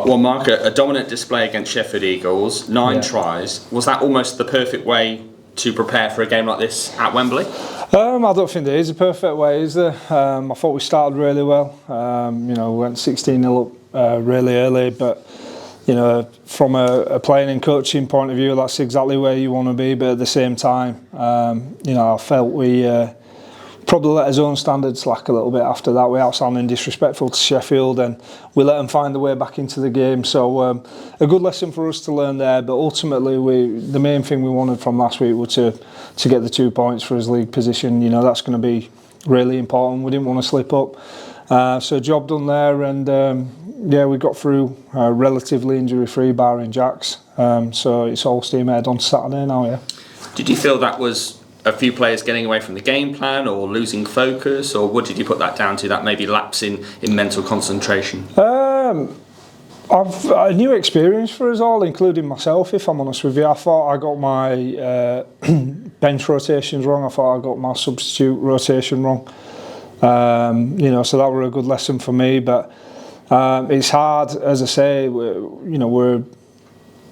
Well, Mark, a dominant display against Sheffield Eagles, 9 tries. Was that almost the perfect way to prepare for a game like this at Wembley? I don't think there is a perfect way, is there? I thought we started really well. We went 16-0 up really early, but from a playing and coaching point of view, that's exactly where you want to be. But at the same time, I felt we probably let his own standards slack a little bit after that. We outstanding disrespectful to Sheffield, and we let them find their way back into the game. So a good lesson for us to learn there. But ultimately, the main thing we wanted from last week was to get the 2 points for his league position. That's going to be really important. We didn't want to slip up. So job done there, and we got through relatively injury-free, barring Jacks. So it's all steam ahead on Saturday now. Yeah. Did you feel that was a few players getting away from the game plan or losing focus, or what did you put that down to, that maybe lapse in mental concentration? I've a new experience for us all, including myself, if I'm honest with you. I thought I got my bench rotations wrong. I thought I got my substitute rotation wrong. So that were a good lesson for me. But it's hard, as I say,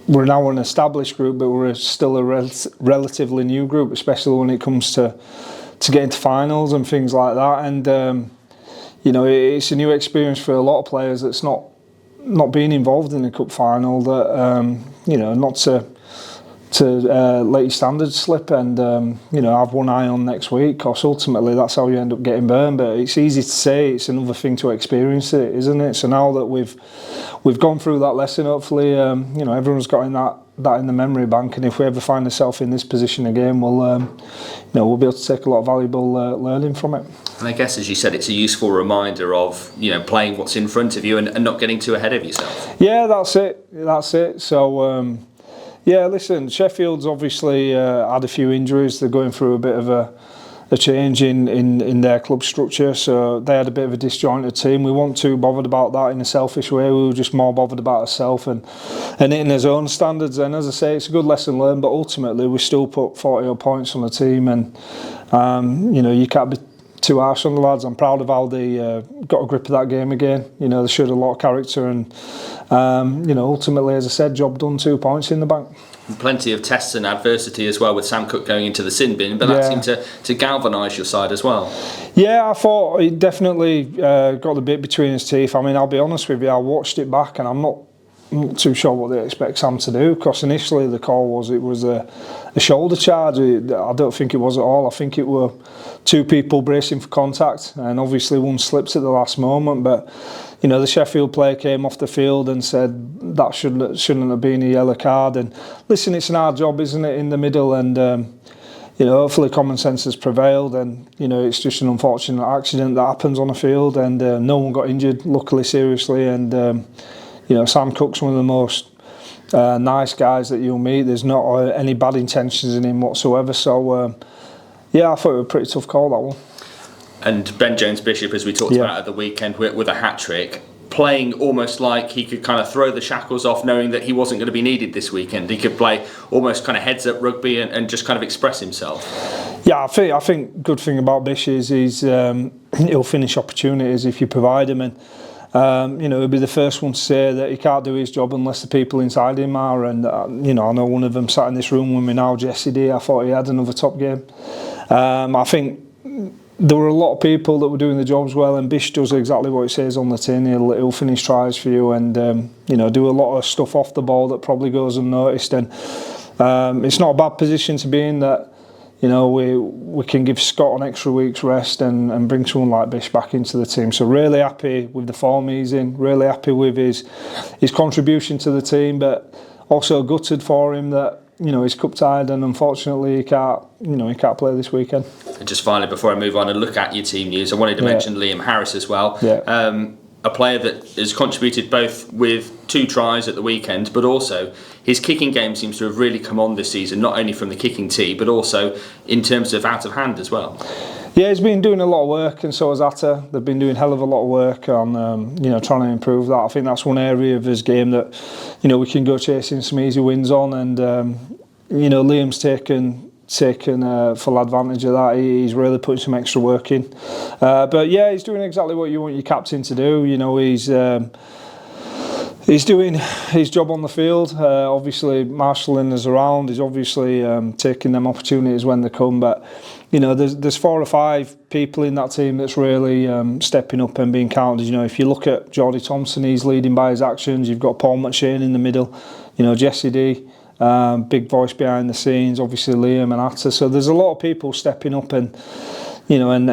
we're now an established group, but we're still a relatively new group, especially when it comes to getting to finals and things like that. And it's a new experience for a lot of players that's not being involved in a cup final. That not to let your standards slip and have one eye on next week, because ultimately that's how you end up getting burned. But it's easy to say, it's another thing to experience it, isn't it? So now that we've gone through that lesson, hopefully everyone's got that in the memory bank, and if we ever find ourselves in this position again, we'll be able to take a lot of valuable learning from it. And I guess, as you said, it's a useful reminder of playing what's in front of you and not getting too ahead of yourself. Yeah, that's it. So listen, Sheffield's obviously had a few injuries. They're going through a bit of a change in their club structure, so they had a bit of a disjointed team. We weren't too bothered about that in a selfish way. We were just more bothered about ourselves and hitting his own standards. And as I say, it's a good lesson learned, but ultimately we still put 40 points on the team, and you can't be too harsh on the lads. I'm proud of how they got a grip of that game again. They showed a lot of character, and ultimately, as I said, job done, 2 points in the bank. Plenty of tests and adversity as well, with Sam Cook going into the sin bin, but that seemed to galvanise your side as well. Yeah, I thought he definitely got the bit between his teeth. I mean, I'll be honest with you, I watched it back and I'm not too sure what they expect Sam to do, because initially the call was it was a shoulder charge. I don't think it was at all. I think it were 2 people bracing for contact, and obviously one slips at the last moment. But the Sheffield player came off the field and said that shouldn't have been a yellow card. And listen, it's an hard job, isn't it, in the middle? And hopefully common sense has prevailed, and it's just an unfortunate accident that happens on the field, and no one got injured, luckily, seriously. And Sam Cook's one of the most nice guys that you'll meet. There's not any bad intentions in him whatsoever. So I thought it was a pretty tough call, that one. And Ben Jones-Bishop, as we talked about at the weekend, with a hat-trick, playing almost like he could kind of throw the shackles off, knowing that he wasn't going to be needed this weekend. He could play almost kind of heads-up rugby and just kind of express himself. Yeah, I think good thing about Bish is he'll finish opportunities if you provide him, and he'll be the first one to say that he can't do his job unless the people inside him are. And I know one of them sat in this room with me now, Jesse D. I thought he had another top game. I think there were a lot of people that were doing the jobs well, and Bish does exactly what it says on the tin. He'll finish tries for you, and do a lot of stuff off the ball that probably goes unnoticed. And it's not a bad position to be in, that we can give Scott an extra week's rest and bring someone like Bish back into the team. So really happy with the form he's in, really happy with his contribution to the team, but also gutted for him that he's cup tied, and unfortunately he can't play this weekend. And just finally, before I move on and look at your team news, I wanted to mention Liam Harris as well. A player that has contributed both with 2 tries at the weekend, but also his kicking game seems to have really come on this season, not only from the kicking tee, but also in terms of out of hand as well. Yeah, he's been doing a lot of work, and so has Atta. They've been doing a hell of a lot of work on trying to improve that. I think that's one area of his game that we can go chasing some easy wins on, and Liam's taken full advantage of that. He's really putting some extra work in, but he's doing exactly what you want your captain to do. He's He's doing his job on the field. Obviously, marshalling us around. He's obviously taking them opportunities when they come. But you know, there's 4 or 5 people in that team that's really stepping up and being counted. You know, if you look at Geordie Thompson, he's leading by his actions. You've got Paul McShane in the middle. You know, Jesse D, big voice behind the scenes. Obviously, Liam and Atta. So there's a lot of people stepping up and. You know, and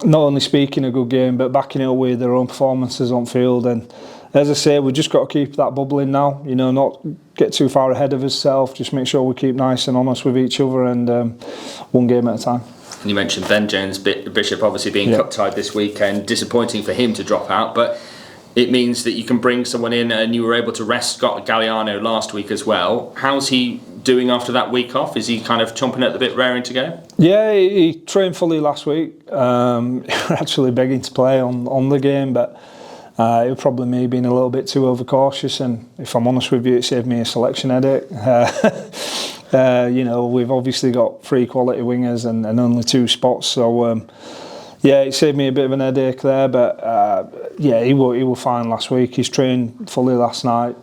not only speaking a good game, but backing it up with their own performances on field. And as I say, we've just got to keep that bubbling now. You know, not get too far ahead of ourselves. Just make sure we keep nice and honest with each other, and one game at a time. And you mentioned Ben Jones Bishop obviously being cup tied this weekend. Disappointing for him to drop out, but it means that you can bring someone in, and you were able to rest Scott Galliano last week as well. How's he doing after that week off? Is he kind of chomping at the bit, raring to go? Yeah, he trained fully last week. Actually begging to play on the game, but it was probably me being a little bit too overcautious, and if I'm honest with you, it saved me a selection headache. You know, we've obviously got 3 quality wingers and only 2 spots, so yeah, it saved me a bit of an headache there. But yeah, he was fine last week. He's trained fully last night.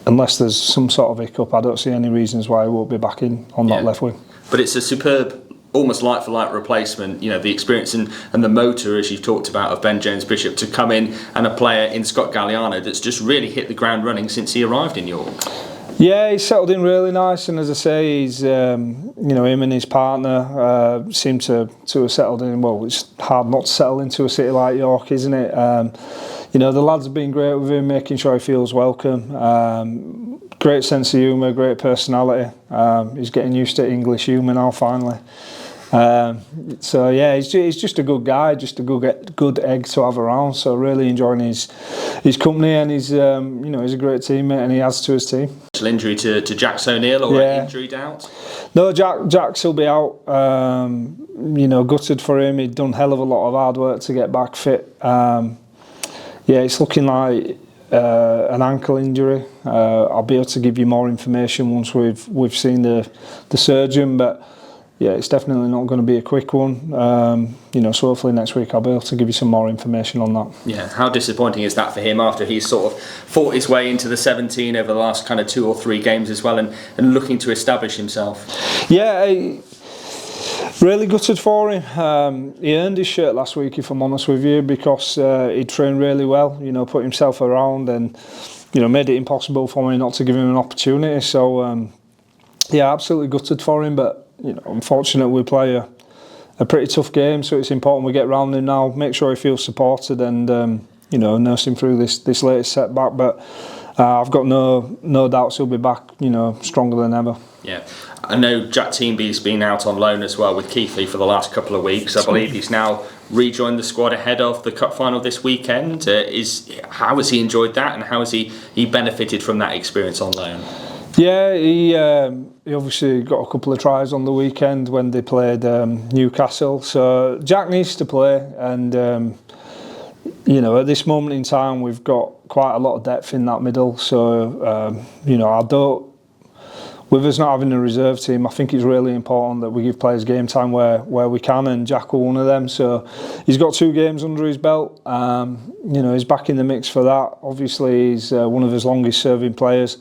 Unless there's some sort of hiccup, I don't see any reasons why he won't be back in on that left wing. But it's a superb, almost like-for-like replacement. You know, the experience and the motor, as you've talked about, of Ben Jones Bishop to come in, and a player in Scott Galliano that's just really hit the ground running since he arrived in York. Yeah, he's settled in really nice, and as I say, he's you know, him and his partner seem to have settled in. Well, it's hard not to settle into a city like York, isn't it? You know, the lads have been great with him, making sure he feels welcome. Great sense of humour, great personality. He's getting used to English humour now, finally. So yeah, he's just a good guy, just a good egg to have around. So really enjoying his company, and he's you know, he's a great teammate, and he adds to his team. Injury to Jax O'Neill, or injury doubt? No, Jax will be out. You know, gutted for him. He'd done a hell of a lot of hard work to get back fit. Yeah, it's looking like an ankle injury. I'll be able to give you more information once we've seen the surgeon, but yeah, it's definitely not going to be a quick one. You know, so hopefully next week I'll be able to give you some more information on that. Yeah, how disappointing is that for him after he's sort of fought his way into the 17 over the last kind of 2 or 3 games as well, and looking to establish himself? Yeah, really gutted for him. He earned his shirt last week, if I'm honest with you, because he trained really well, you know, put himself around, and you know, made it impossible for me not to give him an opportunity. So yeah, absolutely gutted for him, but you know, unfortunately we play a pretty tough game, so it's important we get round him now, make sure he feels supported, and you know, nurse him through this latest setback. But I've got no doubts he'll be back, you know, stronger than ever. Yeah, I know Jack Teamby's been out on loan as well with Keithley for the last couple of weeks. I believe he's now rejoined the squad ahead of the cup final this weekend. How has he enjoyed that, and how has he benefited from that experience on loan? Yeah, he obviously got a couple of tries on the weekend when they played Newcastle. So Jack needs to play, and you know, at this moment in time we've got quite a lot of depth in that middle. So you know, with us not having a reserve team, I think it's really important that we give players game time where we can, and Jack was one of them. So he's got 2 games under his belt. You know, he's back in the mix for that. Obviously, he's one of his longest serving players.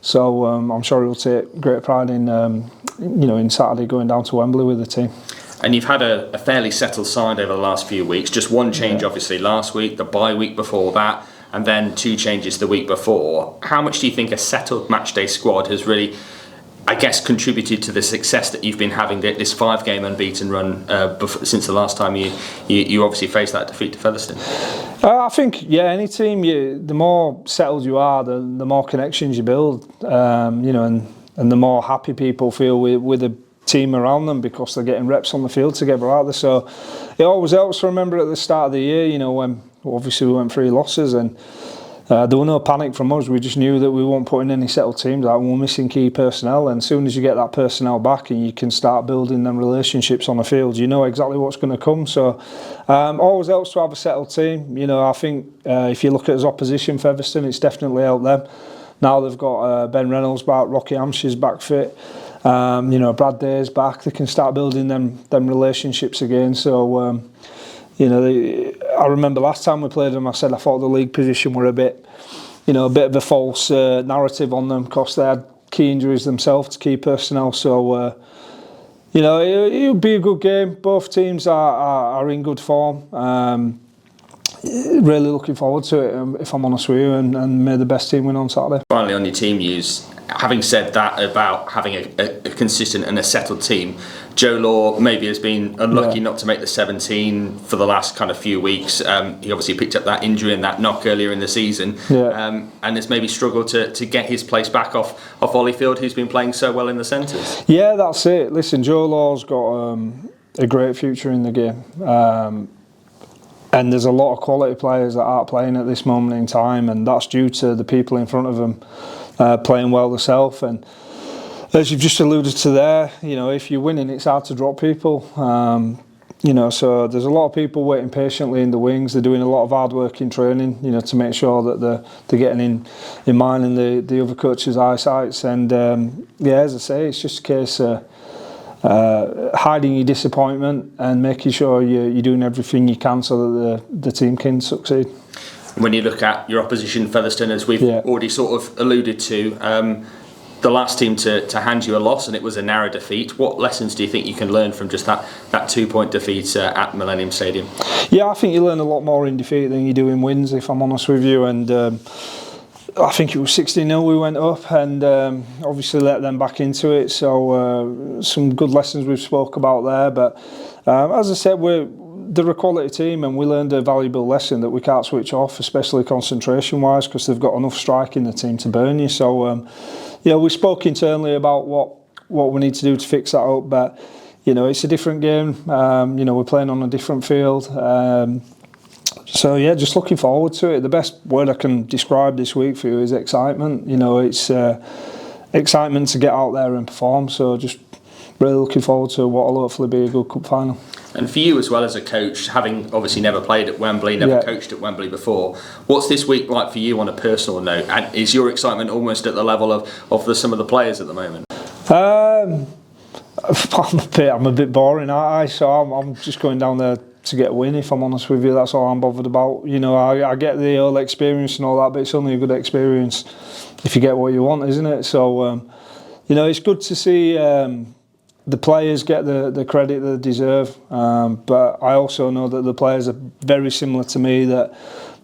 So I'm sure he'll take great pride in you know, in Saturday going down to Wembley with the team. And you've had a fairly settled side over the last few weeks. Just one change, obviously, last week, the bye week before that, and then 2 changes the week before. How much do you think a settled matchday squad has really, I guess, contributed to the success that you've been having, this 5-game unbeaten run since the last time you obviously faced that defeat to Featherstone? I think, yeah, any team, the more settled you are, the more connections you build, you know, and the more happy people feel with the team around them, because they're getting reps on the field together, aren't they? So it always helps to remember at the start of the year, you know, when obviously we went 3 losses, and there was no panic from us. We just knew that we weren't putting any settled teams out, and we were missing key personnel. And as soon as you get that personnel back and you can start building them relationships on the field, you know exactly what's going to come. So always helps to have a settled team. You know, I think if you look at his opposition, Featherstone, it's definitely helped them. Now they've got Ben Reynolds back, Rocky Hampshire's back fit. You know, Brad Day's back. They can start building them relationships again. So I remember last time we played them, I said I thought the league position were a bit of a false narrative on them because they had key injuries themselves to key personnel. So, it'll be a good game. Both teams are in good form. Really looking forward to it, if I'm honest with you, and may the best team win on Saturday. Finally, on your team news, having said that about having a consistent and a settled team, Joe Law maybe has been unlucky not to make the 17 for the last kind of few weeks. He obviously picked up that injury and that knock earlier in the season, and has maybe struggled to get his place back off Olliefield, who's been playing so well in the centres. Yeah, that's it. Listen, Joe Law's got a great future in the game. And there's a lot of quality players that aren't playing at this moment in time, and that's due to the people in front of them playing well themselves. And as you've just alluded to there, if you're winning, it's hard to drop people. So there's a lot of people waiting patiently in the wings. They're doing a lot of hard work in training, to make sure that they're getting in mine and the other coaches' eyesights. And as I say, it's just a case of hiding your disappointment and making sure you're doing everything you can so that the team can succeed. When you look at your opposition, Featherstone, as we've already sort of alluded to, the last team to hand you a loss, and it was a narrow defeat. What lessons do you think you can learn from just that 2-point defeat at Millennium Stadium? Yeah, I think you learn a lot more in defeat than you do in wins, if I'm honest with you. And I think it was 16-0 we went up, and obviously let them back into it. So some good lessons we've spoke about there. But as I said, they're a quality team, and we learned a valuable lesson that we can't switch off, especially concentration-wise, because they've got enough strike in the team to burn you. So we spoke internally about what we need to do to fix that up. But it's a different game. We're playing on a different field. So just looking forward to it. The best word I can describe this week for you is excitement. It's excitement to get out there and perform. So just really looking forward to what will hopefully be a good cup final. And for you as well as a coach, having obviously never played at Wembley, never coached at Wembley before, what's this week like for you on a personal note? And is your excitement almost at the level of some of the players at the moment? I'm a bit boring. So I'm just going down there to get a win, if I'm honest with you. That's all I'm bothered about. I get the whole experience and all that, but it's only a good experience if you get what you want, isn't it? So it's good to see the players get the credit they deserve, but I also know that the players are very similar to me, that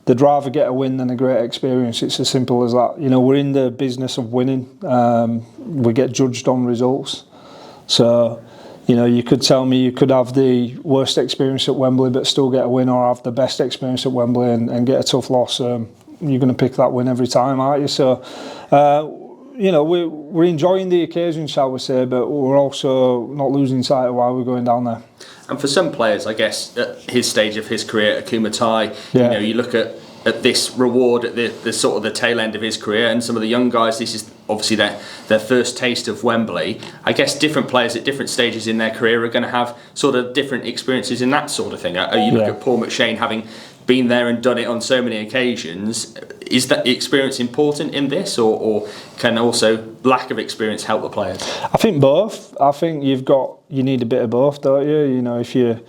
they'd rather get a win than a great experience. It's as simple as that. We're in the business of winning. We get judged on results. So you could tell me you could have the worst experience at Wembley but still get a win, or have the best experience at Wembley and get a tough loss. You're going to pick that win every time, aren't you? So, we're enjoying the occasion, shall we say, but we're also not losing sight of why we're going down there. And for some players, I guess, at his stage of his career at Kumatai, you look at this reward at the sort of the tail end of his career, and some of the young guys, this is obviously their first taste of Wembley. I guess different players at different stages in their career are going to have sort of different experiences in that sort of thing. You look at Paul McShane having been there and done it on so many occasions. Is that experience important in this, or can also lack of experience help the players? I think both. I think you need a bit of both, don't you? If you've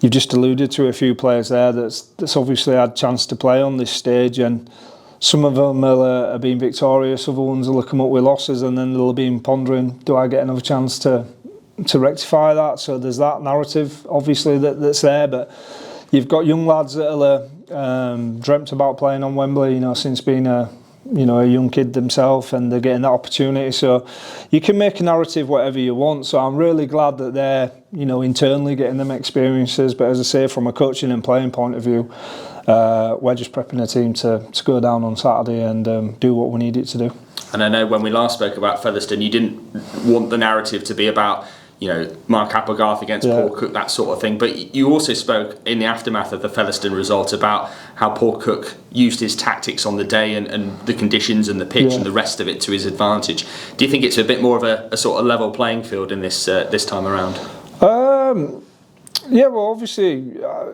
just alluded to a few players there that's obviously had a chance to play on this stage, and some of them have been victorious, other ones will come up with losses, and then they'll be pondering, do I get another chance to rectify that? So there's that narrative obviously that's there, but you've got young lads that will dreamt about playing on Wembley, since being a young kid themselves, and they're getting that opportunity. So you can make a narrative whatever you want. So I'm really glad that they're, internally getting them experiences. But as I say, from a coaching and playing point of view, we're just prepping a team to go down on Saturday and do what we need it to do. And I know when we last spoke about Featherstone, you didn't want the narrative to be about Mark Applegarth against Paul Cook, that sort of thing. But you also spoke in the aftermath of the Featherstone result about how Paul Cook used his tactics on the day and the conditions and the pitch and the rest of it to his advantage. Do you think it's a bit more of a sort of level playing field in this time around? Well, obviously,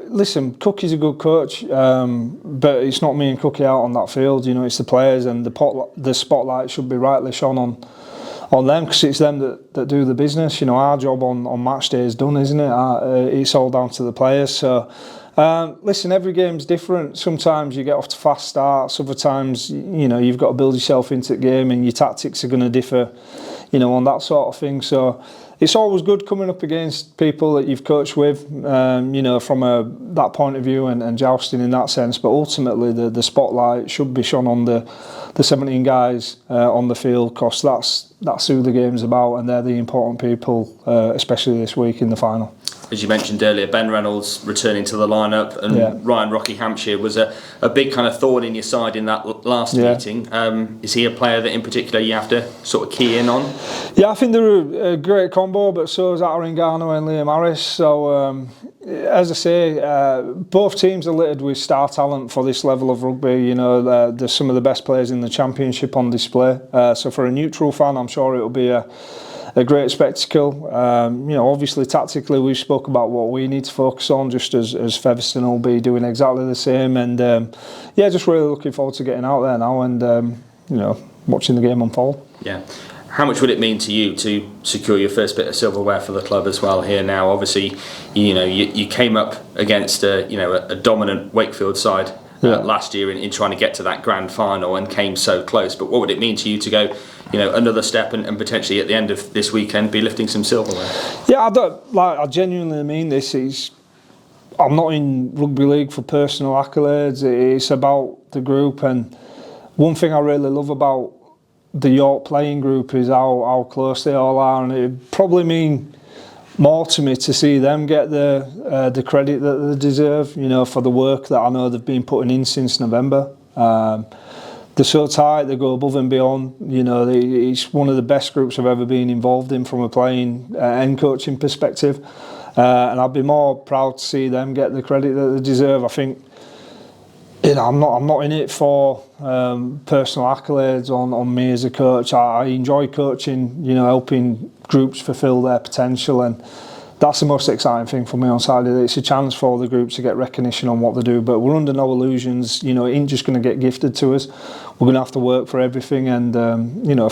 listen, Cook is a good coach, but it's not me and Cookie out on that field. It's the players, and the spotlight should be rightly shone on them, because it's them that do the business. Our job on match day is done, isn't it? It's all down to the players. So Listen, every game's different. Sometimes you get off to fast starts. Other times, you've got to build yourself into the game, and your tactics are going to differ, on that sort of thing. So it's always good coming up against people that you've coached with, from that point of view and jousting in that sense. But ultimately, the spotlight should be shone on the 17 guys on the field, because that's who the game's about, and they're the important people, especially this week in the final. As you mentioned earlier, Ben Reynolds returning to the lineup, and Ryan Rocky Hampshire was a big kind of thorn in your side in that last meeting. Is he a player that in particular you have to sort of key in on? Yeah, I think they're a great combo, but so is Aaron Garner and Liam Harris. So, as I say, both teams are littered with star talent for this level of rugby. There's some of the best players in the Championship on display. So for a neutral fan, I'm sure it'll be a great spectacle. Obviously tactically we spoke about what we need to focus on, just as Featherstone will be doing exactly the same. And just really looking forward to getting out there now and watching the game unfold. Yeah. How much would it mean to you to secure your first bit of silverware for the club as well here now? Obviously, you came up against a dominant Wakefield side last year in trying to get to that grand final and came so close. But what would it mean to you to go another step and potentially at the end of this weekend be lifting some silverware? Yeah, I genuinely mean this. I'm not in rugby league for personal accolades. It's about the group, and one thing I really love about the York playing group is how close they all are, and it probably mean more to me to see them get the credit that they deserve, for the work that I know they've been putting in since November. They're so tight, they go above and beyond. It's one of the best groups I've ever been involved in from a playing and coaching perspective. And I'd be more proud to see them get the credit that they deserve. I think, I'm not in it for personal accolades on me as a coach. I enjoy coaching, helping groups fulfil their potential, and that's the most exciting thing for me on Saturday. It's a chance for the group to get recognition on what they do, but we're under no illusions. It ain't just going to get gifted to us. We're going to have to work for everything, and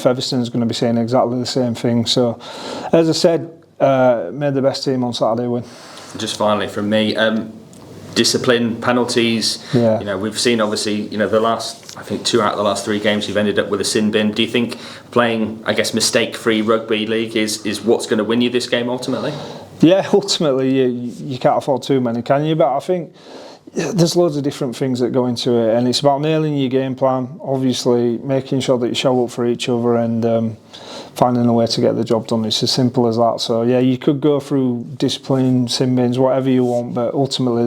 Featherstone's going to be saying exactly the same thing. So, as I said, may the best team on Saturday win. Just finally from me, discipline, penalties. Yeah. We've seen obviously, the last, I think 2 out of the last 3 games you've ended up with a sin bin. Do you think playing, mistake-free rugby league is what's going to win you this game ultimately? Yeah, ultimately you can't afford too many, can you? But I think there's loads of different things that go into it, and it's about nailing your game plan, obviously making sure that you show up for each other, and finding a way to get the job done. It's as simple as that. So yeah, you could go through discipline, sin bins, whatever you want, but ultimately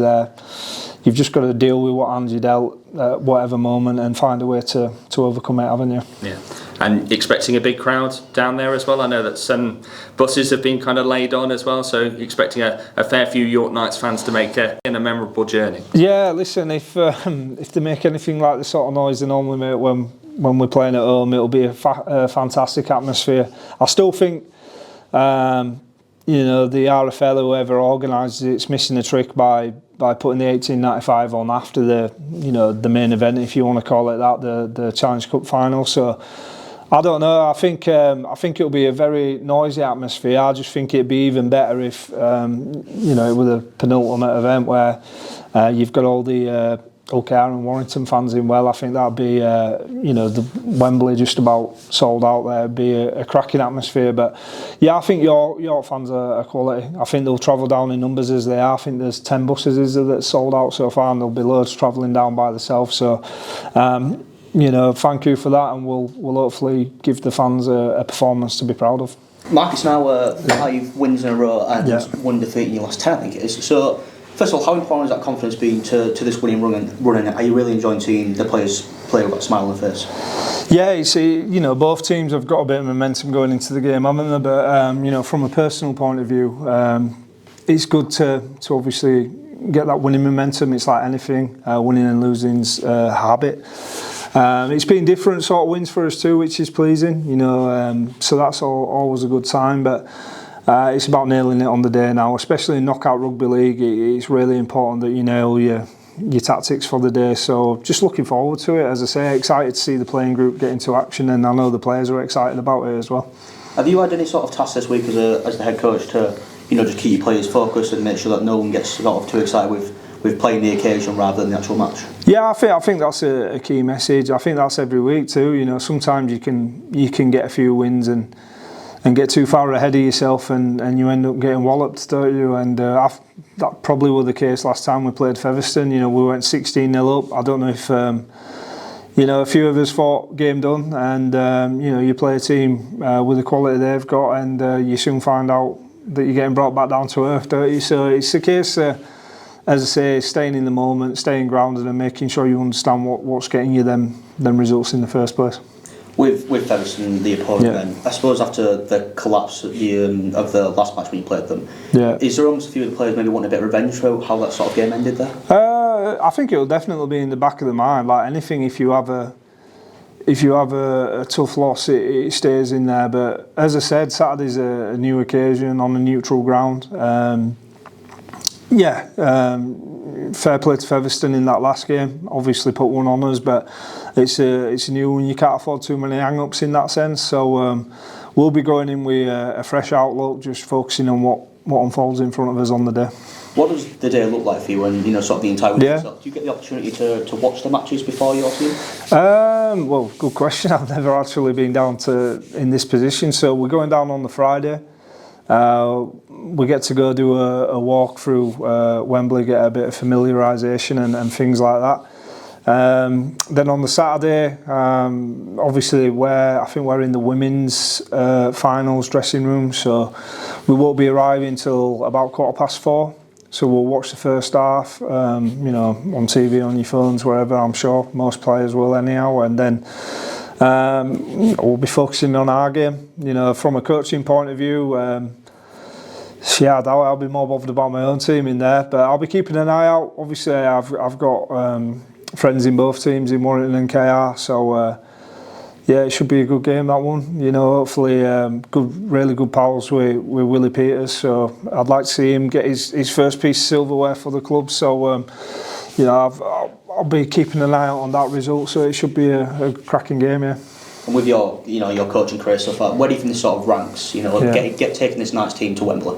you've just got to deal with what hand you dealt at whatever moment and find a way to overcome it, haven't you? Yeah. And expecting a big crowd down there as well. I know that some buses have been kind of laid on as well, so expecting a fair few York Knights fans to make a memorable journey. Yeah, listen, if they make anything like the sort of noise they normally make when we're playing at home, it'll be a fantastic atmosphere. I still think the RFL, whoever organises it's missing a trick by putting the 1895 on after the main event, if you want to call it that, the Challenge Cup final. So I don't know. I think it'll be a very noisy atmosphere. I just think it'd be even better if it was a penultimate event where you've got all the OKR and Warrington fans in. Well, I think that'd be the Wembley just about sold out there. It'd be a cracking atmosphere. But yeah, I think York fans are quality. I think they'll travel down in numbers as they are. I think there's 10 buses that's sold out so far, and there'll be loads travelling down by themselves. So thank you for that, and we'll hopefully give the fans a performance to be proud of. Mark, it's now 5 wins in a row and 1 defeat in your last 10, I think it is. So, first of all, how important has that confidence been to this winning run? Are you really enjoying seeing the players play with a smile on their face? Yeah, you see, both teams have got a bit of momentum going into the game, haven't they? But from a personal point of view, it's good to obviously get that winning momentum. It's like anything, winning and losing's a habit. It's been different sort of wins for us too, which is pleasing, so that's always a good sign. But it's about nailing it on the day now, especially in knockout rugby league. It's really important that you nail your tactics for the day. So just looking forward to it. As I say, excited to see the playing group get into action, and I know the players are excited about it as well. Have you had any sort of task this week as the head coach to just keep your players focused and make sure that no one gets sort of too excited with with playing the occasion rather than the actual match? Yeah, I think that's a key message. I think that's every week too. You know, sometimes you can get a few wins and get too far ahead of yourself, and you end up getting walloped, don't you? And that probably was the case last time we played Featherstone. You know, we went 16-0 up. I don't know if you know, a few of us thought game done, and you know, you play a team with the quality they've got, and you soon find out that you're getting brought back down to earth, don't you? So it's a case, as I say, staying in the moment, staying grounded, and making sure you understand what's getting you them results in the first place. With Featherstone, the opponent, then, I suppose after the collapse of the last match when you played them, is there almost a few of the players maybe wanting a bit of revenge for how that sort of game ended there? I think it'll definitely be in the back of the mind. Like anything, if you have a tough loss, it stays in there. But as I said, Saturday's a new occasion on a neutral ground. Fair play to Featherstone in that last game. Obviously put one on us, but it's a new one. You can't afford too many hang-ups in that sense. So we'll be going in with a fresh outlook, just focusing on what unfolds in front of us on the day. What does the day look like for you when, you know, sort of the entire week? Do you get the opportunity to watch the matches before your team? Well, good question. I've never actually been down in this position. So we're going down on the Friday. We get to go do a walk through Wembley, get a bit of familiarisation and things like that. Then on the Saturday, obviously I think we're in the women's finals dressing room, so we won't be arriving till about 4:15. So we'll watch the first half, you know, on TV, on your phones, wherever. I'm sure most players will anyhow, and then we'll be focusing on our game. You know, from a coaching point of view, I doubt I'll be more bothered about my own team in there, but I'll be keeping an eye out. Obviously, I've got friends in both teams, in Warrington and KR, so it should be a good game, that one. You know, hopefully really good pals with Willie Peters, so I'd like to see him get his first piece of silverware for the club. So you know, I'll be keeping an eye out on that result, so it should be a cracking game, yeah. And with your coaching career so far, where do you think this sort of ranks? You know, get taking this nice team to Wembley.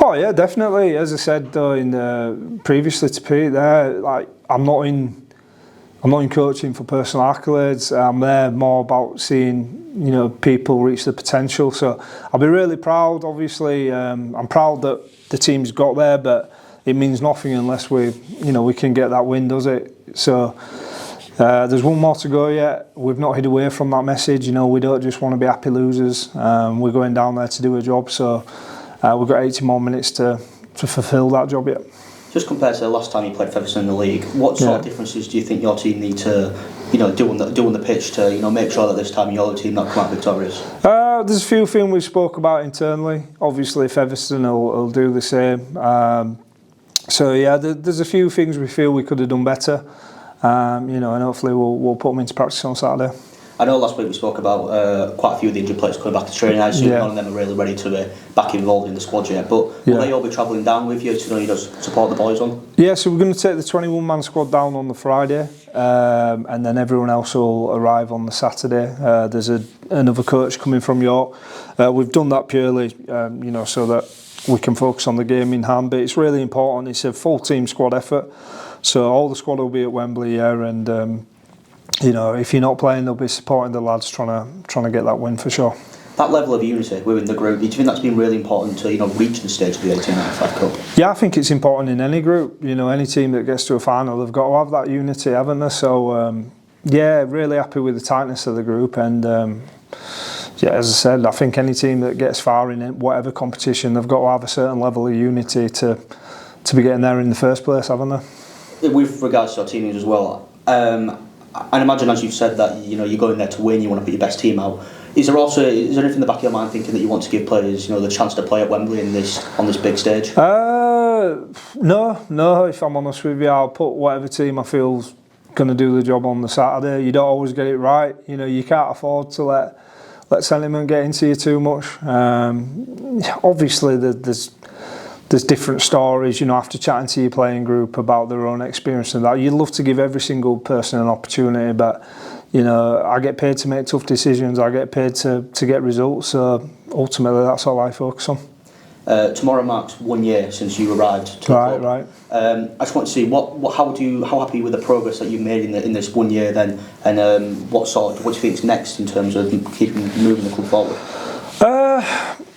Oh yeah, definitely. As I said though, previously to Pete, there, like I'm not in coaching for personal accolades. I'm there more about seeing, you know, people reach their potential. So I'll be really proud. Obviously, I'm proud that the team's got there, but it means nothing unless we can get that win, does it? So there's one more to go yet. We've not hid away from that message. You know, we don't just want to be happy losers. We're going down there to do a job. So we've got 80 more minutes to fulfil that job yet. Just compared to the last time you played Featherstone in the league, what sort of differences do you think your team need to, you know, do on the pitch to, you know, make sure that this time you're the team not come out victorious? There's a few things we spoke about internally. Obviously, Featherstone will do the same. So yeah, there's a few things we feel we could have done better. You know, and hopefully we'll put them into practice on Saturday. I know last week we spoke about quite a few of the injured players coming back to training. I assume none of them are really ready to be back involved in the squad yet. But will they all be travelling down with you to, you know, support the boys on? Yeah, so we're going to take the 21-man squad down on the Friday, and then everyone else will arrive on the Saturday. There's another coach coming from York. We've done that purely, you know, so that we can focus on the game in hand. But it's really important. It's a full team squad effort. So all the squad will be at Wembley, and you know, if you're not playing, they'll be supporting the lads trying to get that win for sure. That level of unity within the group, do you think that's been really important to, you know, reach the stage of the 1895 Cup? Yeah, I think it's important in any group. You know, any team that gets to a final, they've got to have that unity, haven't they? So really happy with the tightness of the group, and as I said, I think any team that gets far in whatever competition, they've got to have a certain level of unity to be getting there in the first place, haven't they? With regards to your teammates as well, I imagine, as you've said, that, you know, you're going there to win, you want to put your best team out. Is there anything in the back of your mind thinking that you want to give players, you know, the chance to play at Wembley on this big stage? No. If I'm honest with you, I'll put whatever team I feel's going to do the job on the Saturday. You don't always get it right. You know, you can't afford to let sentiment get into you too much. Obviously, there's different stories, you know, after chatting to your playing group about their own experience and that. You'd love to give every single person an opportunity, but, you know, I get paid to make tough decisions. I get paid to get results. So ultimately, that's all I focus on. Tomorrow marks 1 year since you arrived to the club. Right. I just want to see how happy are you with the progress that you've made in this 1 year then, and what do you think is next in terms of moving the club forward?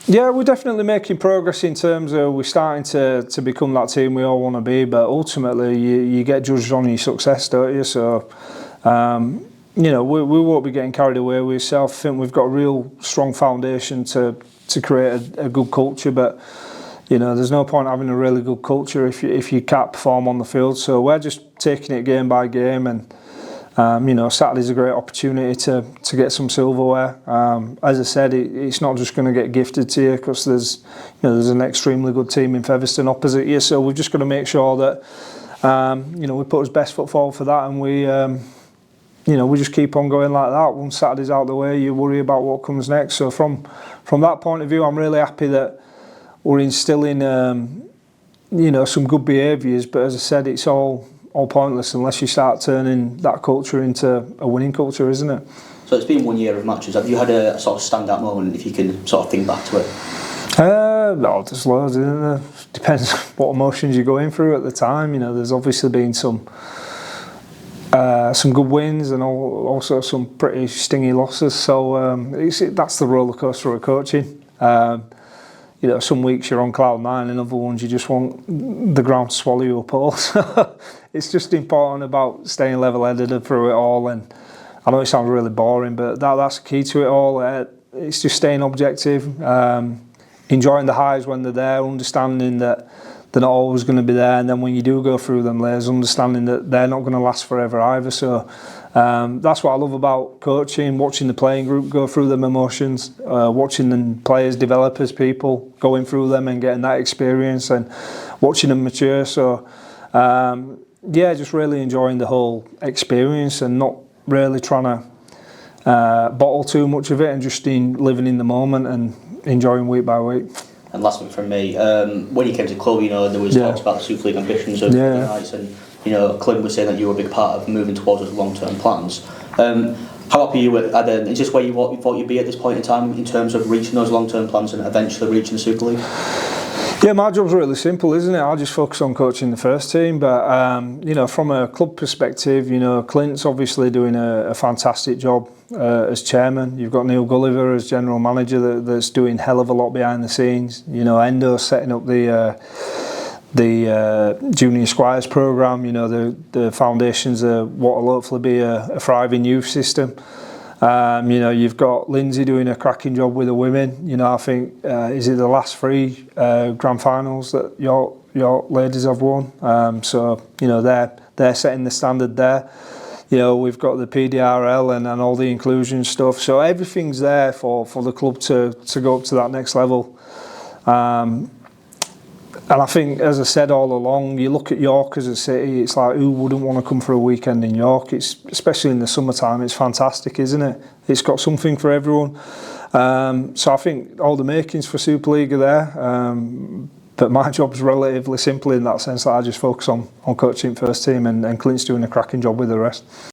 Yeah, we're definitely making progress in terms of we're starting to become that team we all want to be, but ultimately you get judged on your success, don't you? So we won't be getting carried away with ourselves. I think we've got a real strong foundation to create a good culture, but there's no point having a really good culture if you can't perform on the field. So we're just taking it game by game, and Saturday's a great opportunity to get some silverware. As I said, it's not just going to get gifted to you, because there's an extremely good team in Featherstone opposite you. So we've just got to make sure that we put our best foot forward for that, and we just keep on going like that. Once Saturday's out of the way, you worry about what comes next. So from that point of view, I'm really happy that we're instilling some good behaviours. But as I said, it's all pointless unless you start turning that culture into a winning culture, isn't it? So it's been 1 year of matches. Have you had a sort of standout moment, if you can sort of think back to it? No, there's loads, isn't there? Depends what emotions you're going through at the time. There's obviously been some good wins and also some pretty stingy losses. So that's the roller coaster of coaching. Some weeks you're on cloud nine, and other ones you just want the ground to swallow you up all. So it's just important about staying level-headed through it all. And I know it sounds really boring, but that's the key to it all. It's just staying objective, enjoying the highs when they're there, understanding that they're not always going to be there, and then when you do go through them, there's understanding that they're not going to last forever either. So that's what I love about coaching, watching the playing group go through them emotions, watching the players develop as people, going through them and getting that experience, and watching them mature. So just really enjoying the whole experience and not really trying to bottle too much of it, and just living in the moment and enjoying week by week. And last one from me, when you came to the club, there was talks about the Super League ambitions of United, and Clint was saying that you were a big part of moving towards those long-term plans. How happy are you is this where you thought you'd be at this point in time in terms of reaching those long-term plans and eventually reaching the Super League? Yeah, my job's really simple, isn't it? I just focus on coaching the first team, but from a club perspective, Clint's obviously doing a fantastic job as chairman. You've got Neil Gulliver as general manager that's doing hell of a lot behind the scenes. Endo's setting up the Junior Squires programme. The foundations of what will hopefully be a thriving youth system. You've got Lindsay doing a cracking job with the women. I think is it the last 3 grand finals that your ladies have won. They're setting the standard there. We've got the PDRL and all the inclusion stuff. So everything's there for the club to go up to that next level. And I think, as I said all along, you look at York as a city, it's like, who wouldn't want to come for a weekend in York? Especially in the summertime, it's fantastic, isn't it? It's got something for everyone. So I think all the makings for Super League are there. But my job's relatively simple in that sense, that I just focus on coaching first team, and Clint's doing a cracking job with the rest.